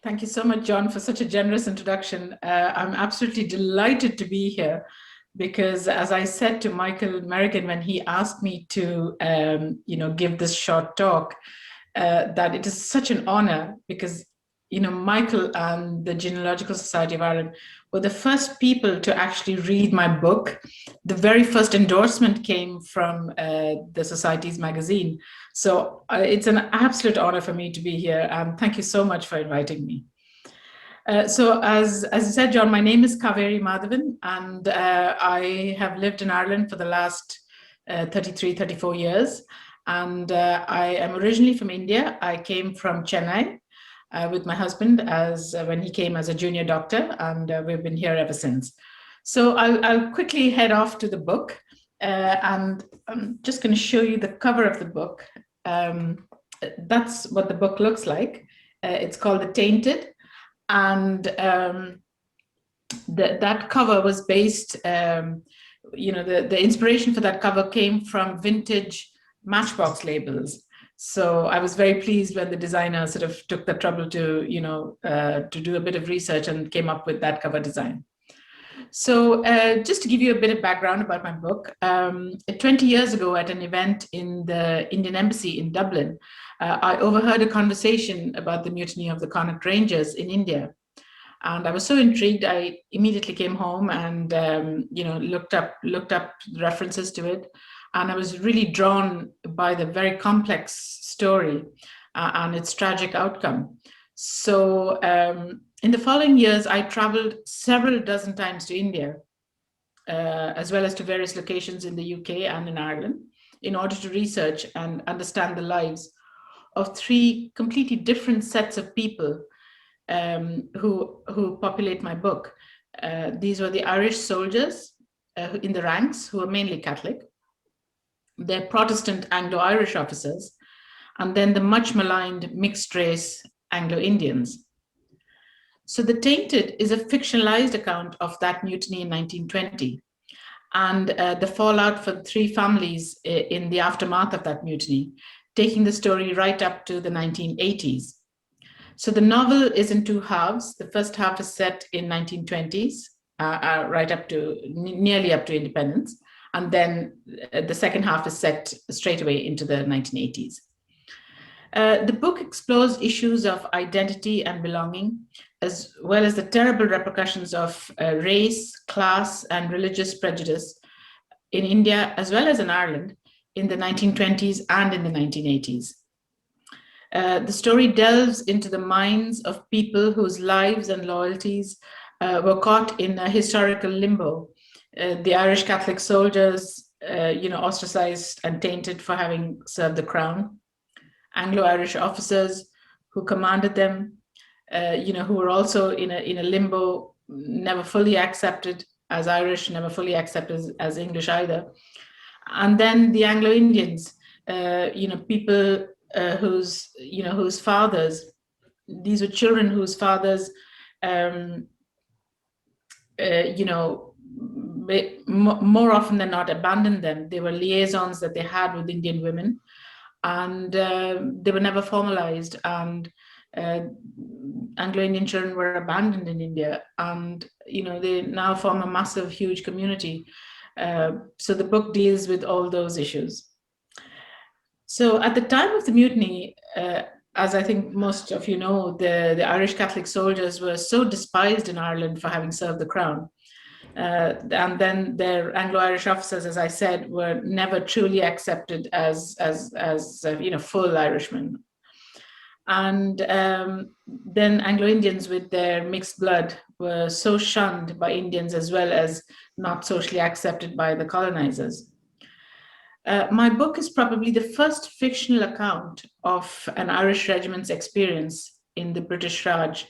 Thank you so much, John, for such a generous introduction. I'm absolutely delighted to be here because, as I said to Michael Merrigan when he asked me to, give this short talk, that it is such an honor because, Michael and the Genealogical Society of Ireland were the first people to actually read my book. The very first endorsement came from the Society's magazine. So it's an absolute honor for me to be here. Thank you so much for inviting me. So as you said, John, my name is Cauvery Madhavan, and I have lived in Ireland for the last 33, 34 years. And I am originally from India. I came from Chennai with my husband when he came as a junior doctor, and we've been here ever since. So I'll quickly head off to the book, and I'm just going to show you the cover of the book. That's what the book looks like. It's called The Tainted, and that cover was based, the inspiration for that cover came from vintage Matchbox labels. So I was very pleased when the designer sort of took the trouble to do a bit of research and came up with that cover design. So just to give you a bit of background about my book, 20 years ago at an event in the Indian Embassy in Dublin, I overheard a conversation about the mutiny of the Connaught Rangers in India. And I was so intrigued, I immediately came home and looked up references to it. And I was really drawn by the very complex story and its tragic outcome. So in the following years, I traveled several dozen times to India, as well as to various locations in the UK and in Ireland, in order to research and understand the lives of three completely different sets of people who populate my book. These were the Irish soldiers in the ranks, who were mainly Catholic, their Protestant Anglo-Irish officers, and then the much maligned mixed race Anglo-Indians. So The Tainted is a fictionalized account of that mutiny in 1920 and the fallout for three families in the aftermath of that mutiny, taking the story right up to the 1980s. So the novel is in two halves. The first half is set in 1920s, right up to nearly up to independence. And then the second half is set straight away into the 1980s. The book explores issues of identity and belonging, as well as the terrible repercussions of race, class, and religious prejudice in India, as well as in Ireland, in the 1920s and in the 1980s. The story delves into the minds of people whose lives and loyalties were caught in a historical limbo. The Irish Catholic soldiers, ostracized and tainted for having served the crown. Anglo-Irish officers who commanded them, who were also in a limbo, never fully accepted as Irish, never fully accepted as English either. And then the Anglo-Indians, people whose fathers, these were children whose fathers, more often than not abandoned them. They were liaisons that they had with Indian women, and they were never formalized, and Anglo-Indian children were abandoned in India, and they now form a massive, huge community. So the book deals with all those issues. So at the time of the mutiny, as I think most of you know, the Irish Catholic soldiers were so despised in Ireland for having served the crown. And then their Anglo-Irish officers, as I said, were never truly accepted as full Irishmen. And then Anglo-Indians with their mixed blood were so shunned by Indians, as well as not socially accepted by the colonizers. My book is probably the first fictional account of an Irish regiment's experience in the British Raj,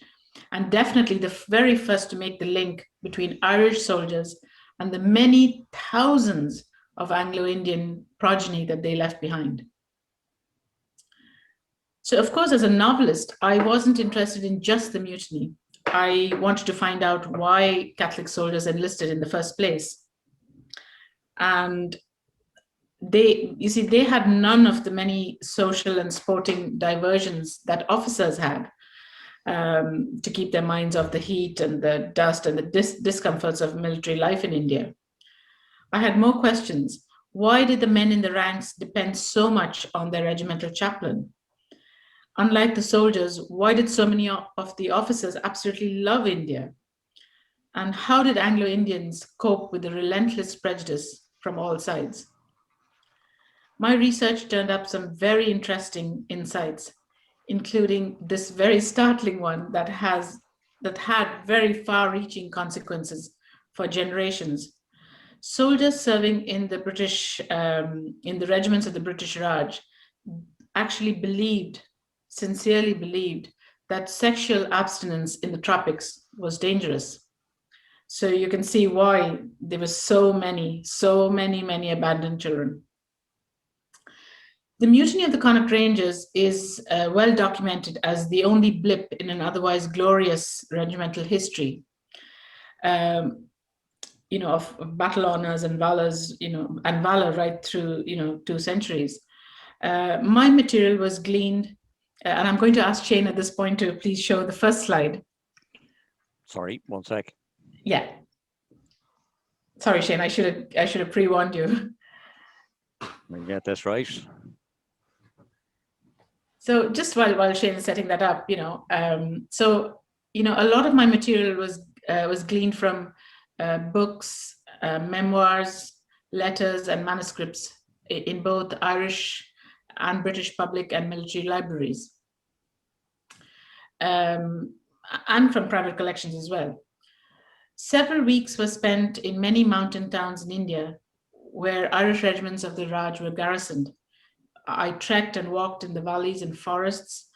and definitely the very first to make the link between Irish soldiers and the many thousands of Anglo-Indian progeny that they left behind. So, of course, as a novelist, I wasn't interested in just the mutiny. I wanted to find out why Catholic soldiers enlisted in the first place. And they had none of the many social and sporting diversions that officers had. to keep their minds off the heat and the dust and the discomforts of military life in India. I had more questions. Why did the men in the ranks depend so much on their regimental chaplain? Unlike the soldiers, why did so many of the officers absolutely love India? And how did Anglo-Indians cope with the relentless prejudice from all sides? My research turned up some very interesting insights, including this very startling one that had very far-reaching consequences for generations. Soldiers serving in the in the regiments of the British Raj actually sincerely believed that sexual abstinence in the tropics was dangerous. So you can see why there were so many abandoned children. The mutiny of the Connaught Rangers is well documented as the only blip in an otherwise glorious regimental history, of battle honors and valors, and valor right through, 2 centuries. My material was gleaned, and I'm going to ask Shane at this point to please show the first slide. Sorry, one sec. Yeah. Sorry, Shane, I should have pre-warned you. Let me get this right. So just while Shane is setting that up, a lot of my material was gleaned from books, memoirs, letters, and manuscripts in both Irish and British public and military libraries, and from private collections as well. Several weeks were spent in many mountain towns in India where Irish regiments of the Raj were garrisoned. I trekked and walked in the valleys and forests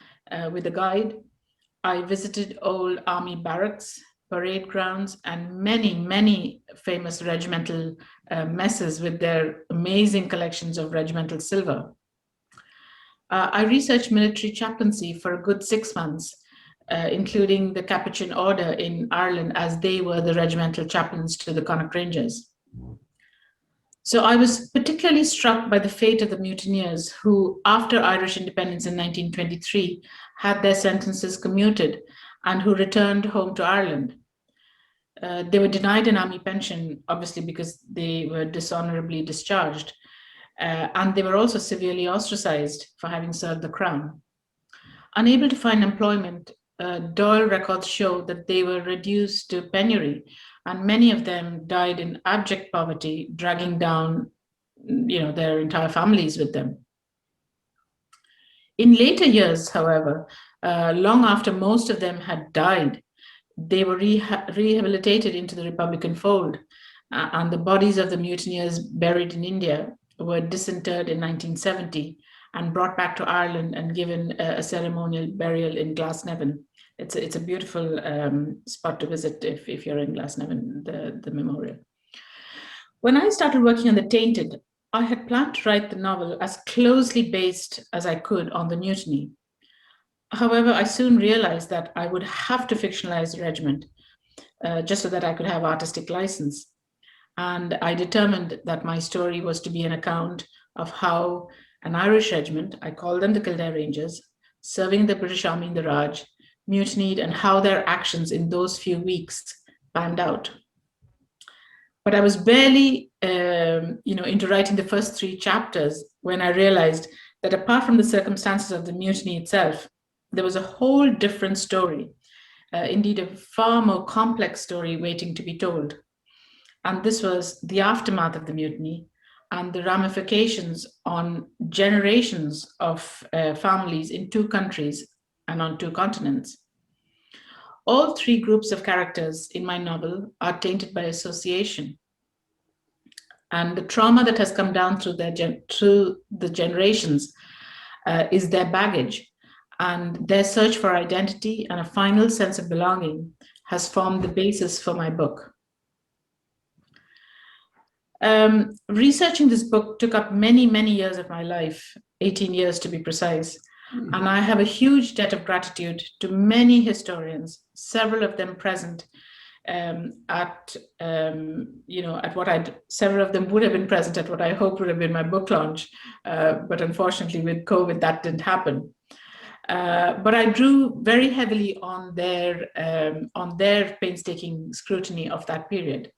with a guide. I visited old army barracks, parade grounds, and many famous regimental messes with their amazing collections of regimental silver. I researched military chaplaincy for a good 6 months, including the Capuchin Order in Ireland, as they were the regimental chaplains to the Connaught Rangers. So I was particularly struck by the fate of the mutineers who, after Irish independence in 1923, had their sentences commuted and who returned home to Ireland. They were denied an army pension, obviously because they were dishonorably discharged, and they were also severely ostracized for having served the crown. Unable to find employment, Doyle records show that they were reduced to penury, and many of them died in abject poverty, dragging down, their entire families with them. In later years, however, long after most of them had died, they were rehabilitated into the Republican fold, and the bodies of the mutineers buried in India were disinterred in 1970 and brought back to Ireland and given a ceremonial burial in Glasnevin. It's a beautiful spot to visit if you're in Glasnevin, the memorial. When I started working on the Tainted, I had planned to write the novel as closely based as I could on the mutiny. However, I soon realized that I would have to fictionalize the regiment just so that I could have artistic license. And I determined that my story was to be an account of how an Irish regiment, I call them the Kildare Rangers, serving the British Army in the Raj, mutinied and how their actions in those few weeks panned out. But I was barely, into writing the first 3 chapters when I realized that apart from the circumstances of the mutiny itself, there was a whole different story, indeed a far more complex story waiting to be told. And this was the aftermath of the mutiny and the ramifications on generations of families in 2 countries and on 2 continents. All 3 groups of characters in my novel are tainted by association. And the trauma that has come down through the generations is their baggage. And their search for identity and a final sense of belonging has formed the basis for my book. Researching this book took up many years of my life, 18 years to be precise. And I have a huge debt of gratitude to many historians, several of them present several of them would have been present at what I hoped would have been my book launch. But unfortunately with COVID, that didn't happen. But I drew very heavily on their painstaking scrutiny of that period.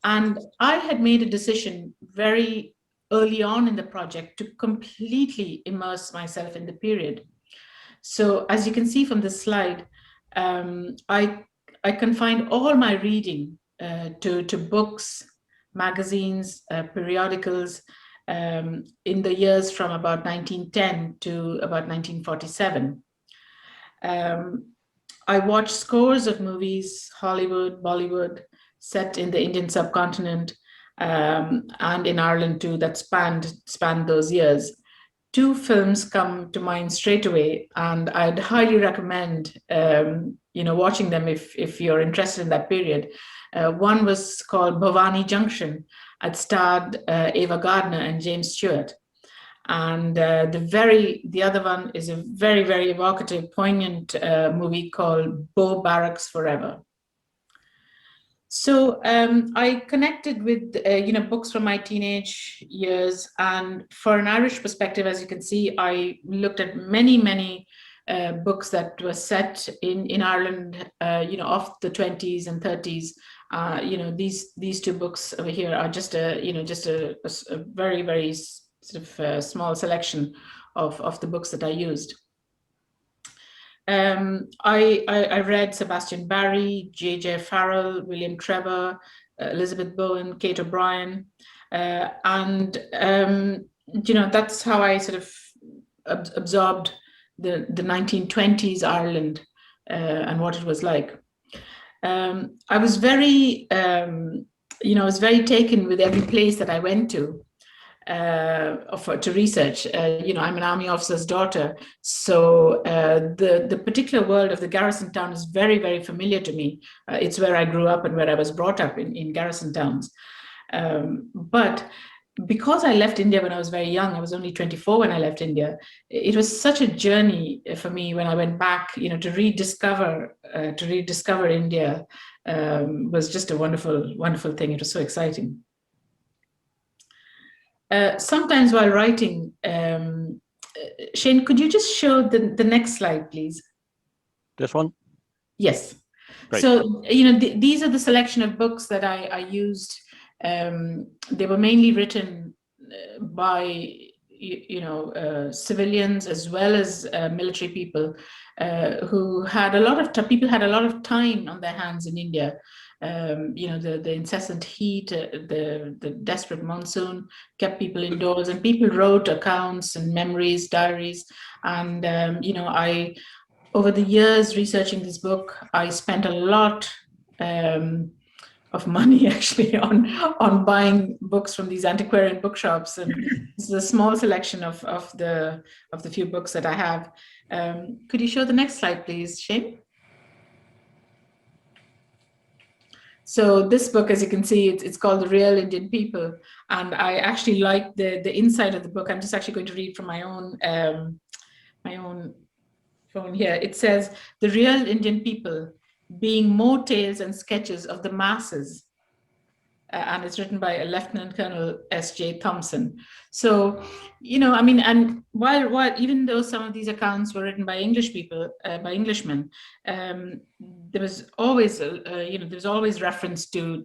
And I had made a decision very early on in the project to completely immerse myself in the period. So as you can see from this slide, I confined all my reading to books, magazines, periodicals, in the years from about 1910 to about 1947. I watched scores of movies, Hollywood, Bollywood, set in the Indian subcontinent, and in Ireland too, that spanned those years. Two films come to mind straight away, and I'd highly recommend watching them if you're interested in that period. One was called Bhavani Junction. It starred Ava Gardner and James Stewart. And the other one is a very, very evocative, poignant movie called Bo Barracks Forever. So I connected with books from my teenage years, and for an Irish perspective, as you can see, I looked at many books that were set in Ireland, of the 20s and 30s. These two books over here are just a very, very sort of small selection of the books that I used. I read Sebastian Barry, J.J. Farrell, William Trevor, Elizabeth Bowen, Kate O'Brien, and that's how I sort of absorbed the 1920s Ireland and what it was like. I was very taken with every place that I went to. To research. I'm an army officer's daughter, so the particular world of the garrison town is very, very familiar to me. It's where I grew up and where I was brought up in garrison towns. But because I left India when I was very young, I was only 24 when I left India. It was such a journey for me when I went back, to rediscover India. Was just a wonderful, wonderful thing. It was so exciting. Sometimes while writing, Shane, could you just show the next slide, please? This one? Yes. Great. So, these are the selection of books that I used. They were mainly written by, civilians as well as military people who had a lot of time on their hands in India. The incessant heat, the desperate monsoon kept people indoors, and people wrote accounts and memories, diaries. And, over the years researching this book, I spent a lot of money actually on buying books from these antiquarian bookshops. And this is a small selection of the few books that I have. Could you show the next slide, please, Shane? So this book, as you can see, it's called The Real Indian People. And I actually like the inside of the book. I'm just actually going to read from my own phone here. It says, "The real Indian people, being more tales and sketches of the masses." And it's written by Lieutenant Colonel S.J. Thompson. So, and while even though some of these accounts were written by English people, by Englishmen, there was always, reference to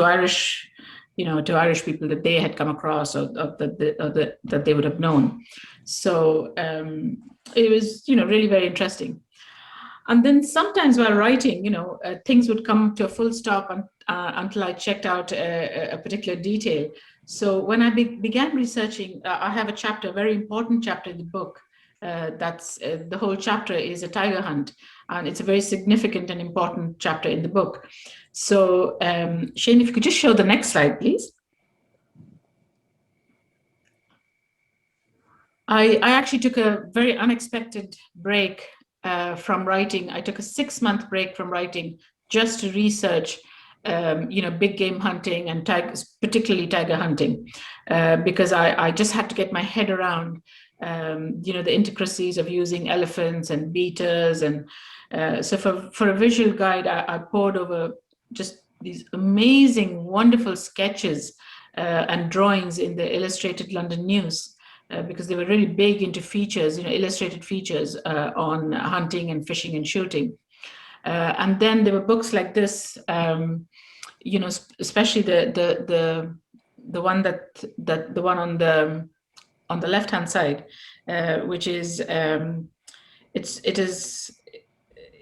Irish, to Irish people that they had come across or that they would have known. So it was, really very interesting. And then sometimes while writing, things would come to a full stop until I checked out a particular detail. So when I began researching, I have a very important chapter in the book. That's the whole chapter is a tiger hunt, and it's a very significant and important chapter in the book. So Shane, if you could just show the next slide, please. I actually took a very unexpected break from writing. I took a 6-month break from writing just to research, big game hunting and particularly tiger hunting, because I just had to get my head around, the intricacies of using elephants and beaters. And so for a visual guide, I pored over just these amazing, wonderful sketches and drawings in the Illustrated London News. because they were really big into features, illustrated features on hunting and fishing and shooting. And then there were books like this, especially the one the one on the left hand side, which is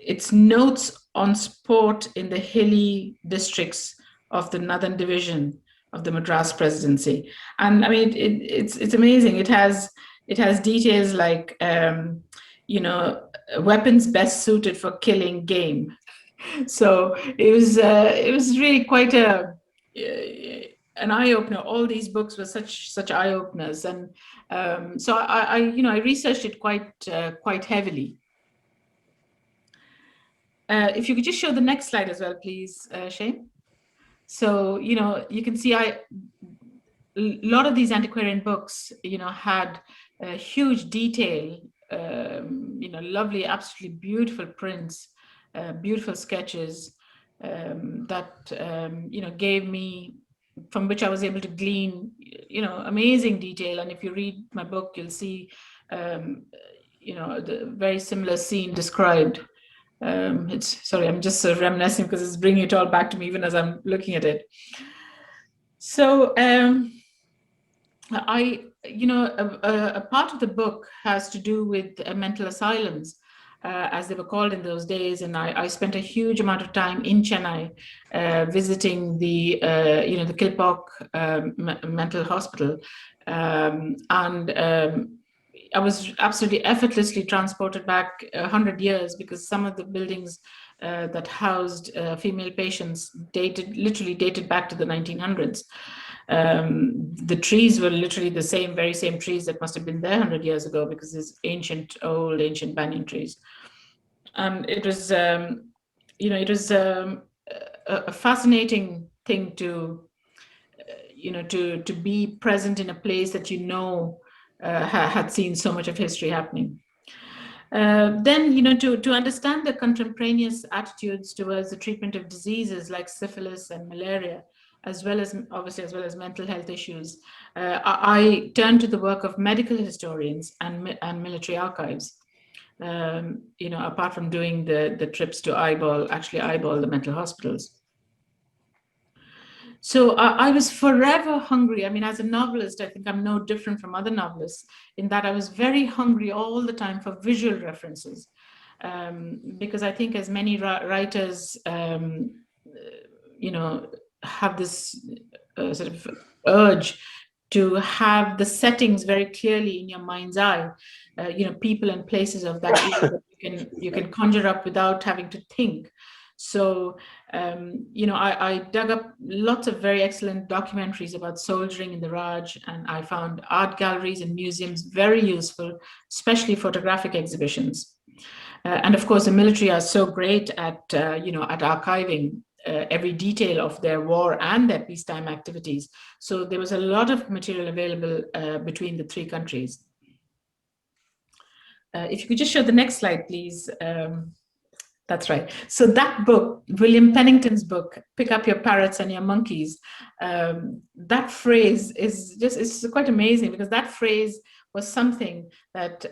it's notes on sport in the hilly districts of the Northern Division of the Madras Presidency. And I mean, it's amazing. It has details like, weapons best suited for killing game. So it was really quite an eye opener. All these books were such eye openers, and so I researched it quite heavily. If you could just show the next slide as well, please, Shane. So, you can see a lot of these antiquarian books, had huge detail, lovely, absolutely beautiful prints, beautiful sketches that, gave me, from which I was able to glean, amazing detail. And if you read my book, you'll see, the very similar scene described. Sorry, I'm just sort of reminiscing because it's bringing it all back to me even as I'm looking at it. So a part of the book has to do with mental asylums, as they were called in those days. And I spent a huge amount of time in Chennai visiting the Kilpauk mental hospital. I was absolutely effortlessly transported back 100 years, because some of the buildings that housed female patients literally dated back to the 1900s. The trees were literally the very same trees that must have been there 100 years ago, because there's old ancient banyan trees. And it was, a fascinating thing to be present in a place that had seen so much of history happening. Then, to understand the contemporaneous attitudes towards the treatment of diseases like syphilis and malaria, as well as mental health issues, I turned to the work of medical historians and military archives. Apart from doing the trips to eyeball the mental hospitals. So I was forever hungry. I mean, as a novelist, I think I'm no different from other novelists in that I was very hungry all the time for visual references. Because I think as many writers, have this sort of urge to have the settings very clearly in your mind's eye, people and places of that era that you can conjure up without having to think. So, I dug up lots of very excellent documentaries about soldiering in the Raj, and I found art galleries and museums very useful, especially photographic exhibitions. And of course, the military are so great at archiving every detail of their war and their peacetime activities. So there was a lot of material available between the three countries. If you could just show the next slide, please. That's right. So that book, William Pennington's book, Pick Up Your Parrots and Your Monkeys, that phrase it's quite amazing, because that phrase was something that,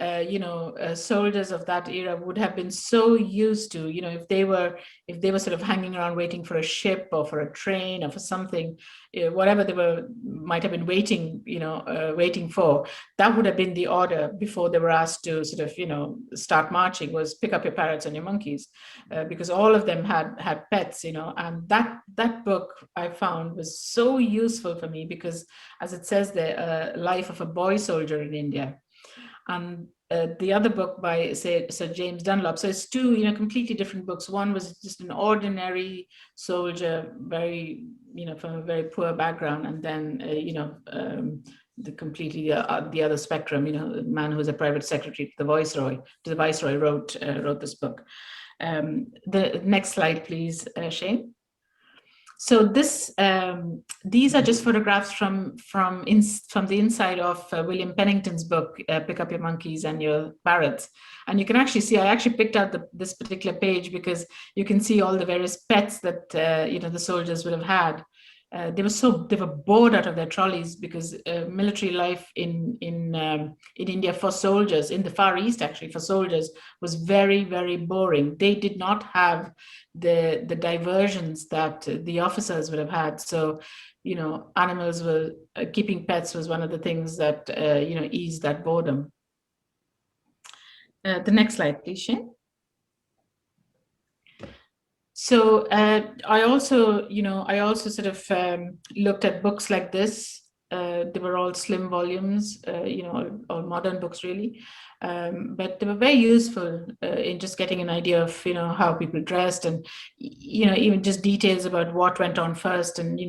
soldiers of that era would have been so used to, if they were sort of hanging around waiting for a ship or for a train or for something, whatever they might have been waiting for, that would have been the order before they were asked to sort of, start marching, was pick up your parrots and your monkeys, because all of them had pets, and that book I found was so useful for me, because as it says there, Life of a Boy Soldier in India. And the other book by Sir James Dunlop. So it's two, completely different books. One was just an ordinary soldier, very, from a very poor background, and then, the other spectrum, the man who was a private secretary to the Viceroy wrote this book. The next slide, please, Shane. So these are just photographs from the inside of William Pennington's book, Pick Up Your Monkeys and Your Parrots. And you can actually see, I actually picked out this particular page because you can see all the various pets that, the soldiers would have had. they were bored out of their trolleys because military life in India for soldiers, in the Far East actually for soldiers, was very, very boring. They did not have the diversions that the officers would have had. So, animals were keeping pets was one of the things that eased that boredom. The next slide, please, Shane. So I also sort of looked at books like this. They were all slim volumes, all modern books really, but they were very useful in just getting an idea of how people dressed, and even just details about what went on first, and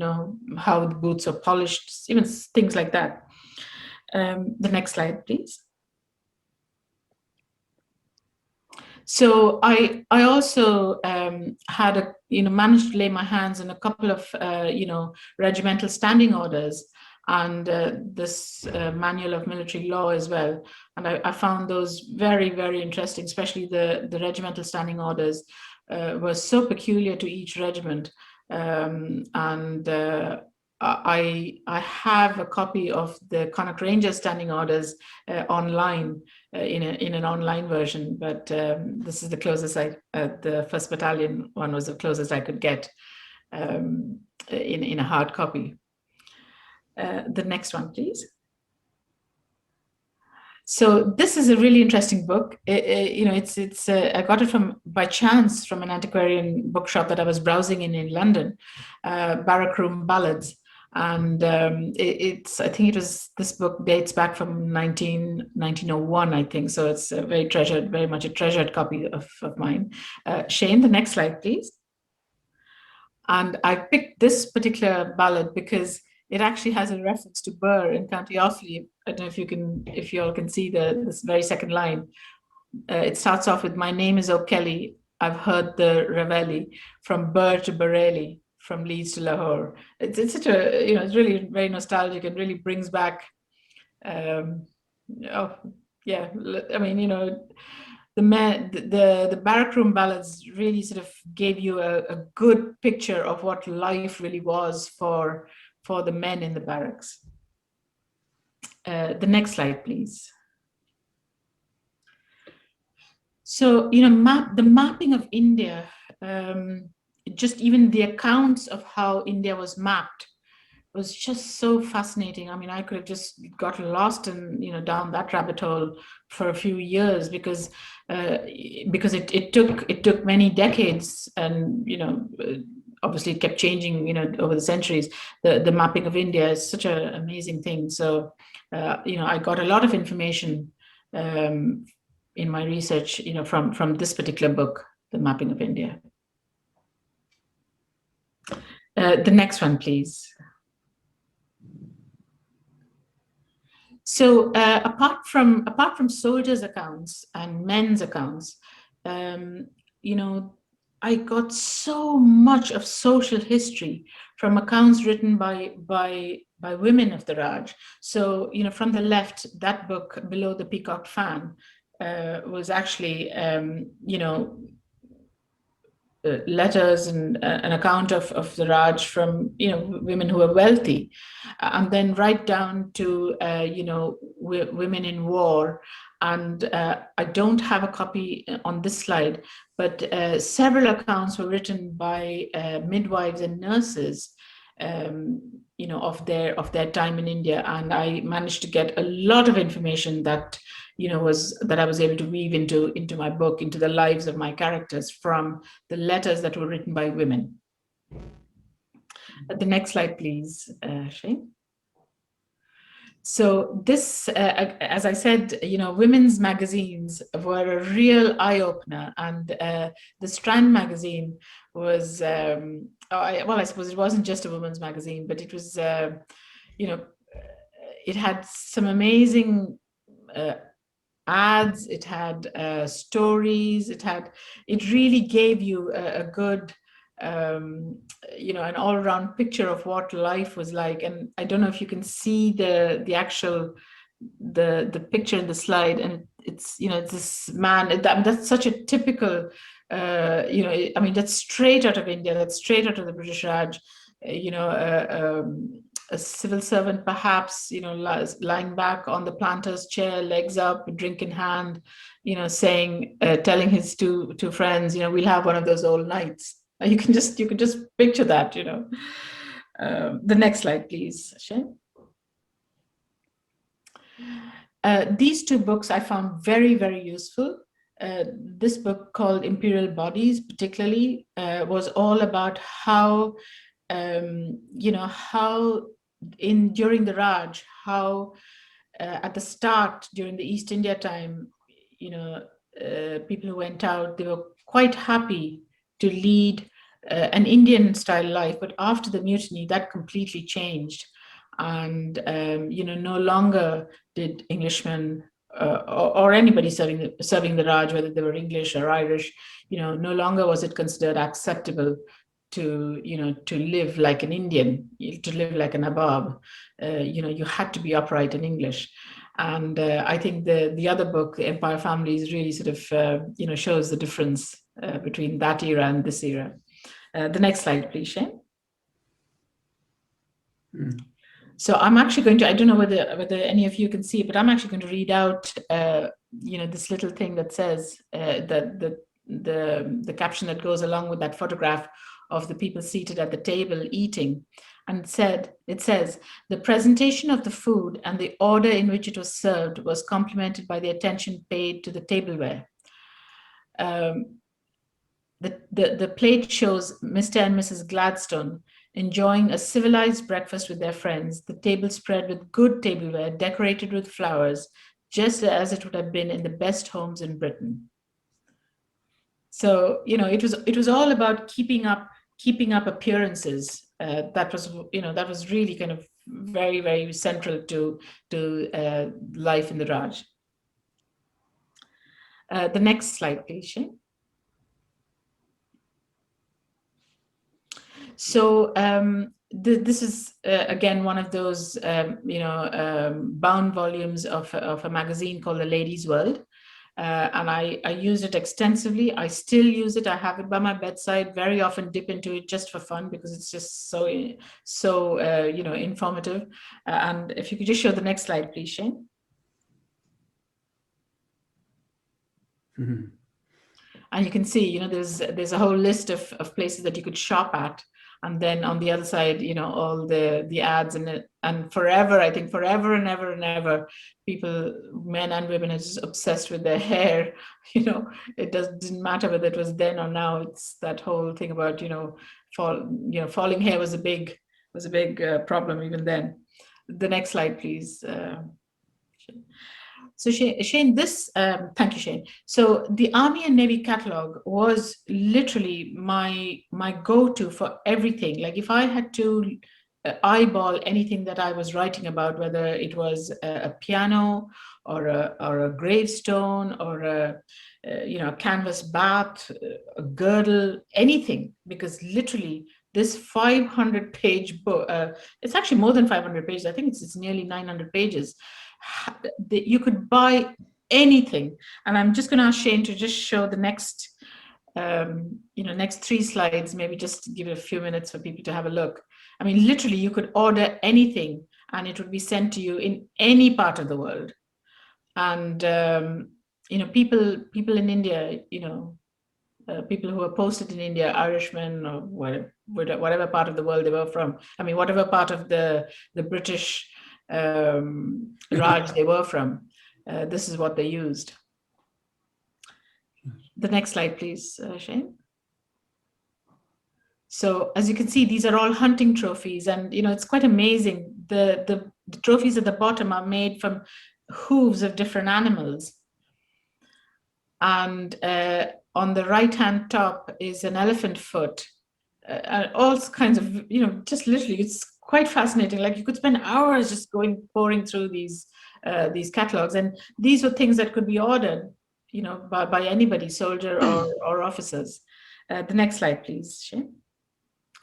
how the boots are polished, even things like that. The next slide, please. So I also had managed to lay my hands on a couple of regimental standing orders and this manual of military law as well, and I found those very, very interesting. Especially the regimental standing orders were so peculiar to each regiment, and I have a copy of the Connaught Rangers standing orders online in an online version, but this is the closest the 1st Battalion one was the closest I could get in a hard copy. The next one, please. So this is a really interesting book. I got it by chance from an antiquarian bookshop that I was browsing in London, Barrackroom Ballads. And I think this book dates back from 1901, I think. So it's very much a treasured copy of mine. Shane, the next slide, please. And I picked this particular ballad because it actually has a reference to Birr in County Offaly. I don't know if you all can see this very second line. It starts off with, "My name is O'Kelly. I've heard the Ravelli from Birr to Bareilly, from Leeds to Lahore." It's such a, it's really very nostalgic and really brings back, the Barrackroom Ballads really sort of gave you a good picture of what life really was for the men in the barracks. The next slide, please. So, the mapping of India, just even the accounts of how India was mapped was just so fascinating. I mean, I could have just got lost and down that rabbit hole for a few years because it took many decades, and obviously it kept changing over the centuries. The mapping of India is such an amazing thing. So I got a lot of information in my research from this particular book, The Mapping of India. The next one, please. So apart from soldiers' accounts and men's accounts, I got so much of social history from accounts written by women of the Raj. So from the left, that book, Below the Peacock Fan, was actually letters and an account of the Raj from women who are wealthy, and then right down to women in war. And I don't have a copy on this slide, but several accounts were written by midwives and nurses, of their time in India, and I managed to get a lot of information that I was able to weave into my book, into the lives of my characters from the letters that were written by women. The next slide, please, Shane. So this, as I said, women's magazines were a real eye-opener, and the Strand magazine was, I suppose it wasn't just a women's magazine, but it was, it had some amazing ads, it had stories, it really gave you a good, an all-around picture of what life was like. And I don't know if you can see the actual the picture in the slide, and it's this man. That's such a typical, that's straight out of India. That's straight out of the British Raj. a civil servant, perhaps, lying back on the planter's chair, legs up, drink in hand, saying, telling his two friends, we'll have one of those old nights. You can just picture that, The next slide, please, Shane. These two books I found very, very useful. This book called Imperial Bodies, particularly, was all about how, how during the Raj, how at the start during the East India time, people who went out, they were quite happy to lead an Indian style life, but after the mutiny, that completely changed. And no longer did Englishmen or anybody serving the Raj, whether they were English or Irish, no longer was it considered acceptable to live like an Indian, to live like a Nawab. You had to be upright in English. And I think the other book, The Empire Families, really sort of shows the difference between that era and this era. The next slide, please, Shane. So I'm actually going to, I don't know whether any of you can see, but I'm actually going to read out, this little thing that says the caption that goes along with that photograph of the people seated at the table eating. And it says, the presentation of the food and the order in which it was served was complemented by the attention paid to the tableware. The plate shows Mr. and Mrs. Gladstone enjoying a civilized breakfast with their friends, the table spread with good tableware decorated with flowers, just as it would have been in the best homes in Britain. So, it was all about keeping up appearances. That was really kind of very, very central to life in the Raj. The next slide, please, Shane. So this is again one of those bound volumes of a magazine called The Ladies' World, and I use it extensively. I still use it. I have it by my bedside. Very often dip into it just for fun because it's just so informative. And if you could just show the next slide, please, Shane. Mm-hmm. And you can see, there's a whole list of places that you could shop at. And then on the other side, all the ads and forever, I think forever and ever and ever, people, men and women, are just obsessed with their hair. It didn't matter whether it was then or now. It's that whole thing about, falling hair was a big problem even then. The next slide, please. So Shane, thank you, Shane. So the Army and Navy catalog was literally my go-to for everything. Like if I had to eyeball anything that I was writing about, whether it was a piano or a gravestone or a canvas bath, a girdle, anything, because literally this 500-page book, it's actually more than 500 pages. I think it's nearly 900 pages. You could buy anything. And I'm just going to ask Shane to just show the next, next 3 slides, maybe just give it a few minutes for people to have a look. I mean, literally, you could order anything and it would be sent to you in any part of the world. And, people in India, people who are posted in India, Irishmen or whatever part of the world they were from. I mean, whatever part of the British Raj they were from. This is what they used. The next slide, please, Shane. So as you can see, these are all hunting trophies, and it's quite amazing. The trophies at the bottom are made from hooves of different animals, and on the right-hand top is an elephant foot. All kinds of, just literally, it's quite fascinating. Like you could spend hours just pouring through these catalogs, and these were things that could be ordered, by anybody, soldier or officers. The next slide, please, Shane.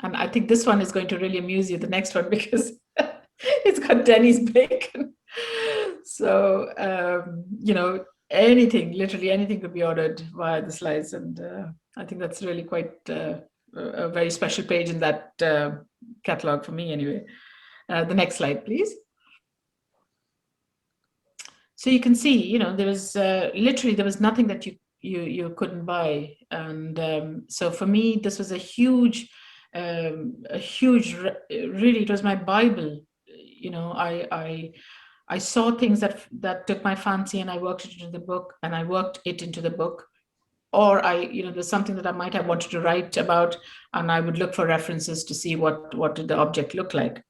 And I think this one is going to really amuse you, the next one, because it's got Denny's bacon. So, anything, literally anything could be ordered via the slides, and I think that's really quite a very special page in that catalog for me anyway. The next slide, please. So you can see, there was literally, there was nothing that you couldn't buy. And so for me, this was a huge, really, it was my Bible. I saw things that took my fancy, and I worked it into the book, and I worked it into the book. Or there's something that I might have wanted to write about, and I would look for references to see what did the object look like.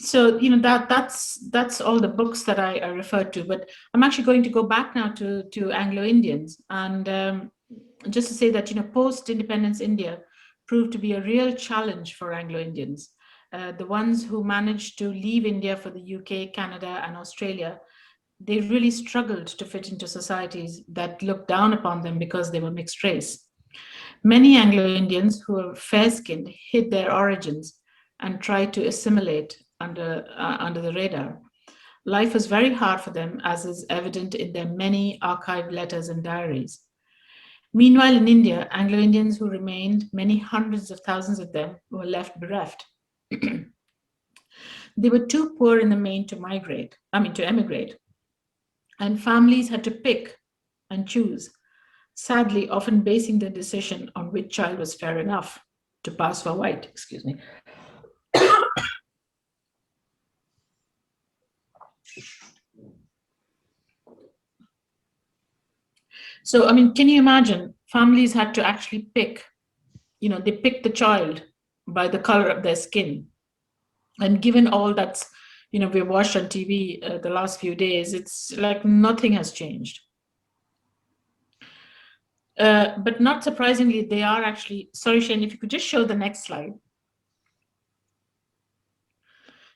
So that's all the books that I referred to. But I'm actually going to go back now to Anglo-Indians, and just to say that post-independence India proved to be a real challenge for Anglo-Indians. The ones who managed to leave India for the UK, Canada, and Australia, they really struggled to fit into societies that looked down upon them because they were mixed race. Many Anglo-Indians who were fair-skinned hid their origins and tried to assimilate under the radar. Life was very hard for them, as is evident in their many archived letters and diaries. Meanwhile, in India, Anglo-Indians who remained, many hundreds of thousands of them, were left bereft. They were too poor in the main to emigrate. And families had to pick and choose, sadly, often basing their decision on which child was fair enough to pass for white, excuse me. So, can you imagine? Families had to actually pick, they picked the child by the color of their skin. And given all that's, we've watched on TV the last few days, it's like nothing has changed. But not surprisingly, they are actually, sorry, Shane, if you could just show the next slide.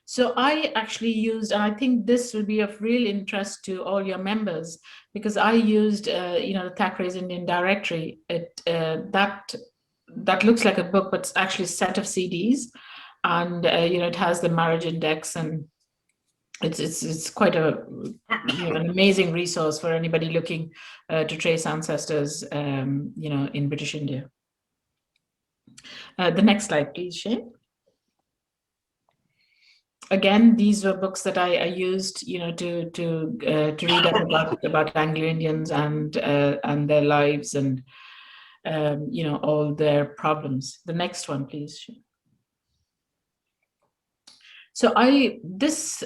So I actually used, and I think this will be of real interest to all your members, because I used, the Thackeray's Indian Directory. That looks like a book, but it's actually a set of CDs, and it has the marriage index, and it's quite an amazing resource for anybody looking to trace ancestors, in British India. The next slide, please, Shane. Again, these were books that I used, to read up about Anglo-Indians and their lives and all their problems. The next one, please. So this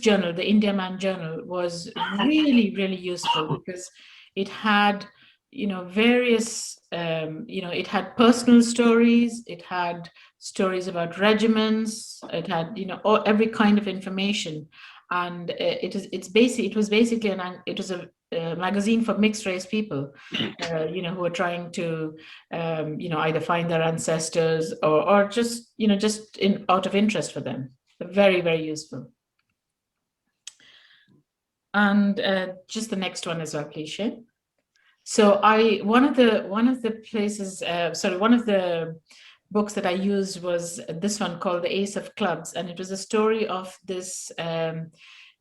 journal, the India Man Journal, was really, really useful because it had various it had personal stories, it had stories about regiments, it had every kind of information, and it was basically a magazine for mixed race people, who are trying to either find their ancestors or just out of interest for them. Very, very useful. And just the next one as well, please, Shane. So one of the books that I used was this one called The Ace of Clubs, and it was a story of this, the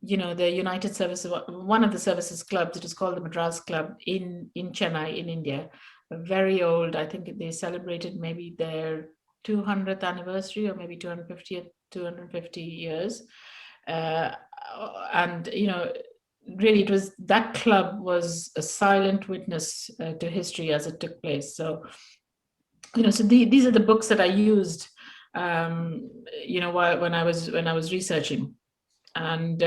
United Services, one of the services clubs. It was called the Madras Club in Chennai, in India. Very old. I think they celebrated maybe their 200th anniversary or maybe 250 years, and really, that club was a silent witness to history as it took place. So, these are the books that I used, when I was researching. And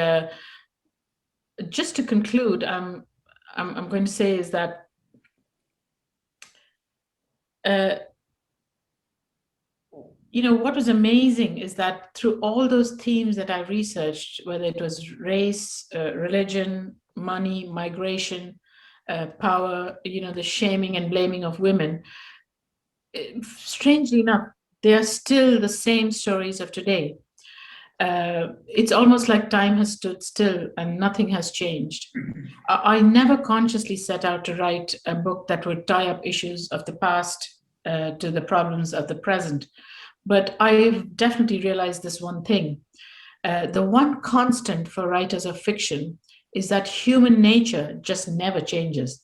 just to conclude, I'm going to say is that what was amazing is that through all those themes that I researched, whether it was race, religion, money, migration, power, the shaming and blaming of women, strangely enough, they are still the same stories of today. It's almost like time has stood still and nothing has changed. I never consciously set out to write a book that would tie up issues of the past to the problems of the present. But I've definitely realized this one thing. The one constant for writers of fiction is that human nature just never changes.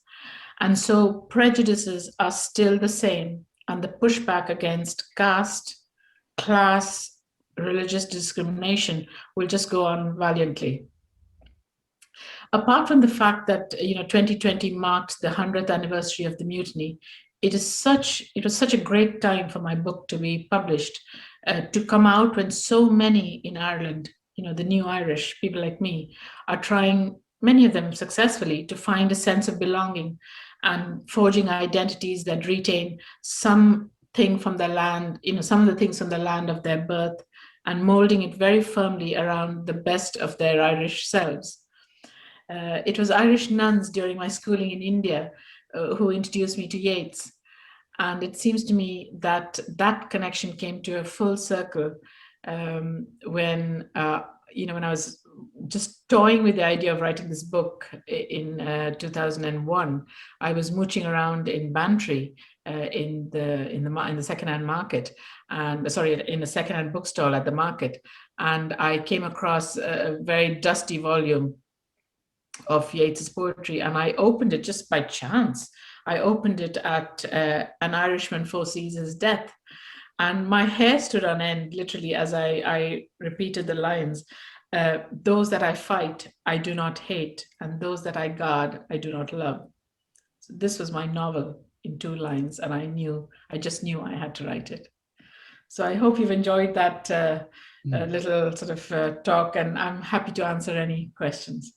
And so prejudices are still the same, and the pushback against caste, class, religious discrimination will just go on valiantly. Apart from the fact that 2020 marked the 100th anniversary of the mutiny, it was such a great time for my book to be published, to come out when so many in Ireland, the new Irish, people like me, are trying, many of them successfully, to find a sense of belonging and forging identities that retain something from the land, some of the things from the land of their birth, and molding it very firmly around the best of their Irish selves. It was Irish nuns during my schooling in India who introduced me to Yeats. And it seems to me that that connection came to a full circle when I was just toying with the idea of writing this book in 2001. I was mooching around in Bantry in the secondhand market, and in a secondhand bookstall at the market, and I came across a very dusty volume of Yeats's poetry, and I opened it just by chance. I opened it at An Irishman Foresees His Death, and my hair stood on end literally as I repeated the lines. Those that I fight, I do not hate, and those that I guard, I do not love. So this was my novel in 2 lines, and I just knew I had to write it. So I hope you've enjoyed that little sort of talk, and I'm happy to answer any questions.